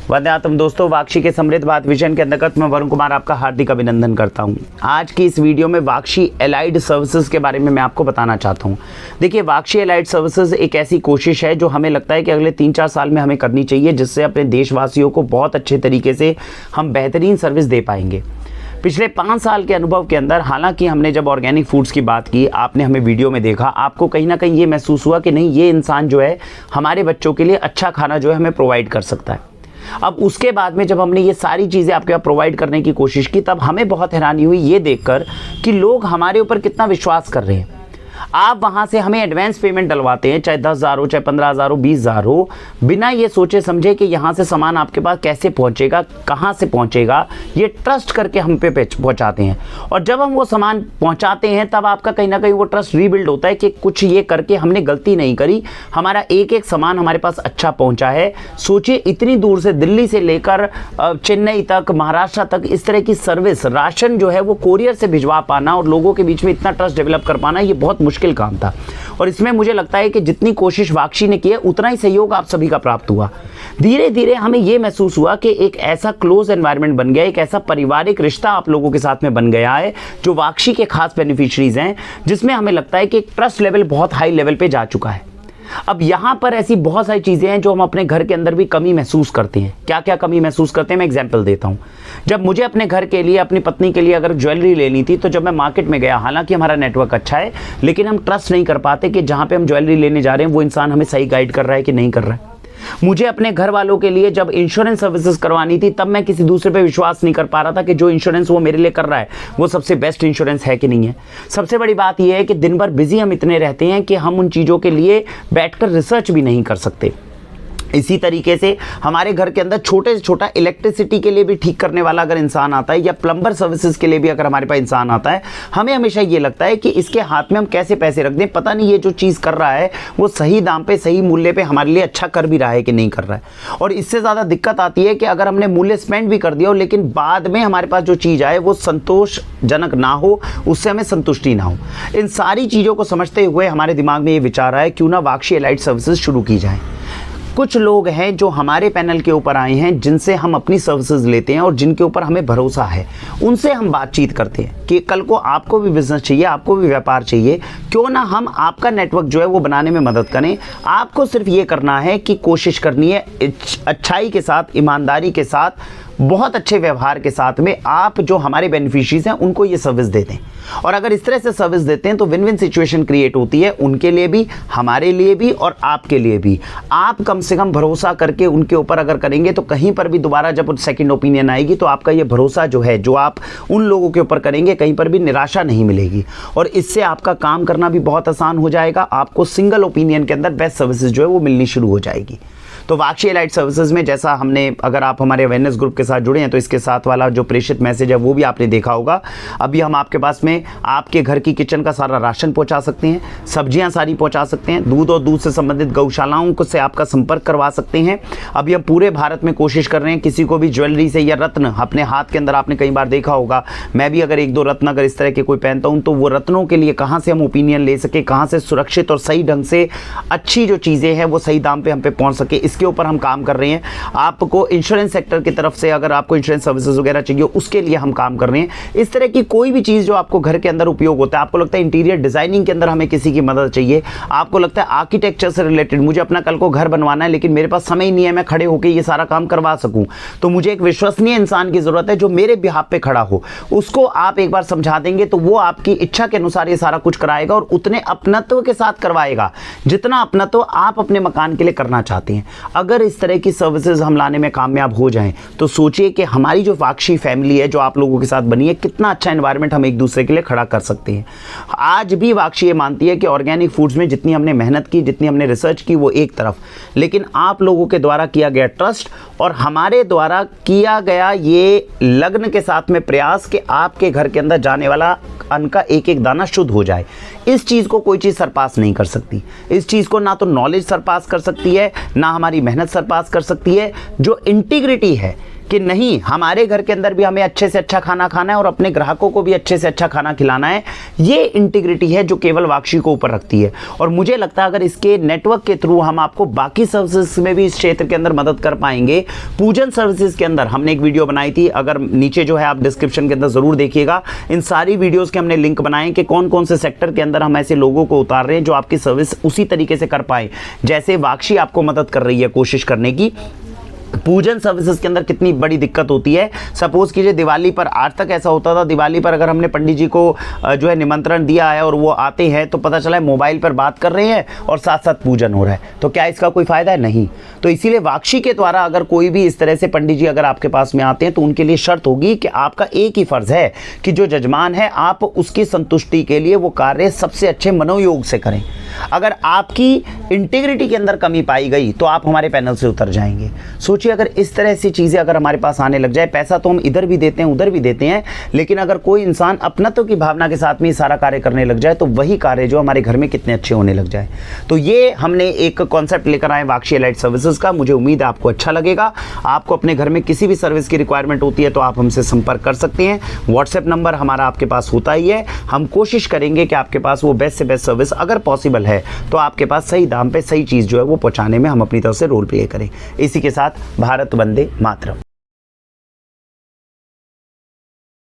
वंदे दोस्तों, वाक्षी के समृद्ध बात विजन के अंतर्गत मैं वरुण कुमार आपका हार्दिक अभिनंदन करता हूं। आज की इस वीडियो में वाक्षी एलाइड सर्विसेज के बारे में मैं आपको बताना चाहता हूं। देखिए, वाक्षी एलाइड सर्विसेज एक ऐसी कोशिश है जो हमें लगता है कि अगले 3-4 साल में हमें करनी चाहिए, जिससे अपने देशवासियों को बहुत अच्छे तरीके से हम बेहतरीन सर्विस दे पाएंगे। पिछले 5 साल के अनुभव के अंदर, हालांकि हमने जब ऑर्गेनिक फूड्स की बात की, आपने हमें वीडियो में देखा, आपको कहीं ना कहीं ये महसूस हुआ कि नहीं, ये इंसान जो है हमारे बच्चों के लिए अच्छा खाना जो है हमें प्रोवाइड कर सकता है। अब उसके बाद में जब हमने ये सारी चीज़ें आपके यहाँ प्रोवाइड करने की कोशिश की, तब हमें बहुत हैरानी हुई ये देखकर कि लोग हमारे ऊपर कितना विश्वास कर रहे हैं। आप वहाँ से हमें एडवांस पेमेंट डलवाते हैं, चाहे 10,000 हो, चाहे 15,000 हो, 20,000 हो, बिना ये सोचे समझे कि यहाँ से सामान आपके पास कैसे पहुँचेगा, कहाँ से पहुँचेगा, ये ट्रस्ट करके हम पे पहुँचाते हैं। और जब हम वो सामान पहुँचाते हैं तब आपका कहीं ना कहीं वो ट्रस्ट रीबिल्ड होता है कि कुछ ये करके हमने गलती नहीं करी, हमारा एक एक सामान हमारे पास अच्छा पहुँचा है। सोचिए, इतनी दूर से, दिल्ली से लेकर चेन्नई तक, महाराष्ट्र तक, इस तरह की सर्विस, राशन जो है वो कोरियर से भिजवा पाना और लोगों के बीच में इतना ट्रस्ट डेवलप कर पाना, ये बहुत मुश्किल काम था। और इसमें मुझे लगता है कि जितनी कोशिश वाक्षी ने की है, उतना ही सहयोग आप सभी का प्राप्त हुआ। धीरे धीरे हमें यह महसूस हुआ कि एक ऐसा क्लोज एनवायरनमेंट बन गया, एक ऐसा पारिवारिक रिश्ता आप लोगों के साथ में बन गया है जो वाक्षी के खास बेनिफिशरीज हैं, जिसमें हमें लगता है कि एक ट्रस्ट लेवल बहुत हाई लेवल पे जा चुका है। अब यहाँ पर ऐसी बहुत सारी चीज़ें हैं जो हम अपने घर के अंदर भी कमी महसूस करते हैं। क्या क्या कमी महसूस करते हैं, मैं एग्जांपल देता हूँ। जब मुझे अपने घर के लिए, अपनी पत्नी के लिए अगर ज्वेलरी लेनी थी, तो जब मैं मार्केट में गया, हालांकि हमारा नेटवर्क अच्छा है, लेकिन हम ट्रस्ट नहीं कर पाते कि जहाँ पे हम ज्वेलरी लेने जा रहे हैं वो इंसान हमें सही गाइड कर रहा है कि नहीं कर रहा है। मुझे अपने घर वालों के लिए जब इंश्योरेंस सर्विसेज करवानी थी, तब मैं किसी दूसरे पे विश्वास नहीं कर पा रहा था कि जो इंश्योरेंस वो मेरे लिए कर रहा है वो सबसे बेस्ट इंश्योरेंस है कि नहीं है। सबसे बड़ी बात यह है कि दिन भर बिजी हम इतने रहते हैं कि हम उन चीज़ों के लिए बैठकर रिसर्च भी नहीं कर सकते। इसी तरीके से हमारे घर के अंदर छोटे से छोटा इलेक्ट्रिसिटी के लिए भी ठीक करने वाला अगर इंसान आता है, या प्लम्बर सर्विसेज के लिए भी अगर हमारे पास इंसान आता है, हमें हमेशा ये लगता है कि इसके हाथ में हम कैसे पैसे रख दें, पता नहीं ये जो चीज़ कर रहा है वो सही दाम पे, सही मूल्य पे हमारे लिए अच्छा कर भी रहा है कि नहीं कर रहा है। और इससे ज़्यादा दिक्कत आती है कि अगर हमने मूल्य स्पेंड भी कर दिया हो, लेकिन बाद में हमारे पास जो चीज़ आए वो संतोषजनक ना हो, उससे हमें संतुष्टि ना हो। इन सारी चीज़ों को समझते हुए हमारे दिमाग में ये विचार आया, क्यों ना वाक्षी एलाइड सर्विसेज शुरू की जाए। कुछ लोग हैं जो हमारे पैनल के ऊपर आए हैं, जिनसे हम अपनी सर्विसेज लेते हैं और जिनके ऊपर हमें भरोसा है, उनसे हम बातचीत करते हैं कि कल को आपको भी बिजनेस चाहिए, आपको भी व्यापार चाहिए, क्यों ना हम आपका नेटवर्क जो है वो बनाने में मदद करें। आपको सिर्फ ये करना है कि कोशिश करनी है अच्छाई के साथ, ईमानदारी के साथ, बहुत अच्छे व्यवहार के साथ में आप जो हमारे बेनिफिशरीज हैं उनको ये सर्विस दे दें। और अगर इस तरह से सर्विस देते हैं तो विन विन सिचुएशन क्रिएट होती है, उनके लिए भी, हमारे लिए भी और आपके लिए भी। आप कम से कम भरोसा करके उनके ऊपर अगर करेंगे तो कहीं पर भी दोबारा जब सेकंड ओपिनियन आएगी तो आपका ये भरोसा जो है, जो आप उन लोगों के ऊपर करेंगे, कहीं पर भी निराशा नहीं मिलेगी। और इससे आपका काम करना भी बहुत आसान हो जाएगा। आपको सिंगल ओपिनियन के अंदर बेस्ट सर्विसेज जो है वो मिलनी शुरू हो जाएगी। तो वाक्षी एलाइड सर्विसेज में, जैसा हमने, अगर आप हमारे अवेयरनेस ग्रुप के साथ जुड़े हैं तो इसके साथ वाला जो प्रेषित मैसेज है वो भी आपने देखा होगा। अभी हम आपके पास में आपके घर की किचन का सारा राशन पहुंचा सकते हैं, सब्जियां सारी पहुंचा सकते हैं, दूध और दूध से संबंधित गौशालाओं को से आपका संपर्क करवा सकते हैं। अभी हम पूरे भारत में कोशिश कर रहे हैं, किसी को भी ज्वेलरी से या रत्न अपने हाथ के अंदर, आपने कई बार देखा होगा, मैं भी अगर 1-2 रत्न अगर इस तरह के कोई पहनता हूँ, तो वो रत्नों के लिए कहाँ से हम ओपिनियन ले सके, कहाँ से सुरक्षित और सही ढंग से अच्छी जो चीज़ें हैं वो सही दाम पर हम पे पहुँच सके, इसके ऊपर हम काम कर रहे हैं। आपको इंश्योरेंस सेक्टर की तरफ से अगर आपको इंश्योरेंस सर्विसेज वगैरह चाहिए, उसके लिए हम काम कर रहे हैं। इस तरह की कोई भी चीज़ जो आपको घर के अंदर उपयोग होता है, आपको लगता है इंटीरियर डिजाइनिंग के अंदर हमें किसी की मदद चाहिए, आपको लगता है आर्किटेक्चर से रिलेटेड मुझे अपना कल को घर बनवाना है, लेकिन मेरे पास समय नहीं है मैं खड़े होकर ये सारा काम करवा सकूं, तो मुझे एक विश्वसनीय इंसान की जरूरत है जो मेरे बिहाफ पे खड़ा हो, उसको आप एक बार समझा देंगे तो वो आपकी इच्छा के अनुसार ये सारा कुछ कराएगा और उतने अपनत्व के साथ करवाएगा जितना अपनत्व आप अपने मकान के लिए करना चाहते हैं। अगर इस तरह की सर्विसेज हम लाने में कामयाब हो जाएं तो सोचिए कि हमारी जो वाक्षी फैमिली है जो आप लोगों के साथ बनी है, कितना अच्छा एनवायरनमेंट हम एक दूसरे के लिए खड़ा कर सकते हैं। आज भी वाक्षी ये मानती है कि ऑर्गेनिक फूड्स में जितनी हमने मेहनत की, जितनी हमने रिसर्च की, वो एक तरफ, लेकिन आप लोगों के द्वारा किया गया ट्रस्ट और हमारे द्वारा किया गया ये लगन के साथ में प्रयास कि आपके घर के अंदर जाने वाला अन्न का एक एक दाना शुद्ध हो जाए, इस चीज़ को कोई चीज़ सरपास नहीं कर सकती। इस चीज़ को ना तो नॉलेज सरपास कर सकती है, ना हमारी मेहनत सरपास कर सकती है। जो इंटीग्रिटी है, कि नहीं, हमारे घर के अंदर भी हमें अच्छे से अच्छा खाना खाना है और अपने ग्राहकों को भी अच्छे से अच्छा खाना खिलाना है। ये इंटीग्रिटी है जो केवल वाक्षी को ऊपर रखती है। और मुझे लगता है अगर इसके नेटवर्क के थ्रू हम आपको बाकी सर्विसेज में भी इस क्षेत्र के अंदर मदद कर पाएंगे। पूजन सर्विसेज के अंदर हमने एक वीडियो बनाई थी, अगर नीचे जो है आप डिस्क्रिप्शन के अंदर जरूर देखिएगा। इन सारी वीडियोस के हमने लिंक बनाए कि कौन कौन से सेक्टर के अंदर हम ऐसे लोगों को उतार रहे हैं जो आपकी सर्विस उसी तरीके से कर पाए जैसे वाक्षी आपको मदद कर रही है कोशिश करने की। पूजन सर्विसेज के अंदर कितनी बड़ी दिक्कत होती है। सपोज कीजिए दिवाली पर, आज तक ऐसा होता था, दिवाली पर अगर हमने पंडित जी को जो है निमंत्रण दिया है और वो आते हैं तो पता चला है मोबाइल पर बात कर रहे हैं और साथ साथ पूजन हो रहा है, तो क्या इसका कोई फायदा है? नहीं। तो इसीलिए वाक्षी के द्वारा अगर कोई भी इस तरह से पंडित जी अगर आपके पास में आते हैं तो उनके लिए शर्त होगी कि आपका एक ही फर्ज है कि जो जजमान है आप उसकी संतुष्टि के लिए वो कार्य सबसे अच्छे मनोयोग से करें। अगर आपकी इंटीग्रिटी के अंदर कमी पाई गई तो आप हमारे पैनल से उतर जाएंगे। सोचिए अगर इस तरह से चीज़ें अगर हमारे पास आने लग जाए, पैसा तो हम इधर भी देते हैं उधर भी देते हैं, लेकिन अगर कोई इंसान अपनत्व की भावना के साथ में सारा कार्य करने लग जाए तो वही कार्य जो हमारे घर में कितने अच्छे होने लग जाए। तो ये हमने एक कॉन्सेप्ट लेकर आए वाक्षी एलाइड सर्विसेज का। मुझे उम्मीद है आपको अच्छा लगेगा। आपको अपने घर में किसी भी सर्विस की रिक्वायरमेंट होती है तो आप हमसे संपर्क कर सकते हैं। व्हाट्सएप नंबर हमारा आपके पास होता ही है। हम कोशिश करेंगे कि आपके पास वो बेस्ट से बेस्ट सर्विस अगर पॉसिबल है तो आपके पास सही दाम पे सही चीज़ जो है वो पहुंचाने में हम अपनी तरफ से रोल प्ले करें। इसी के साथ भारत वंदे मातरम।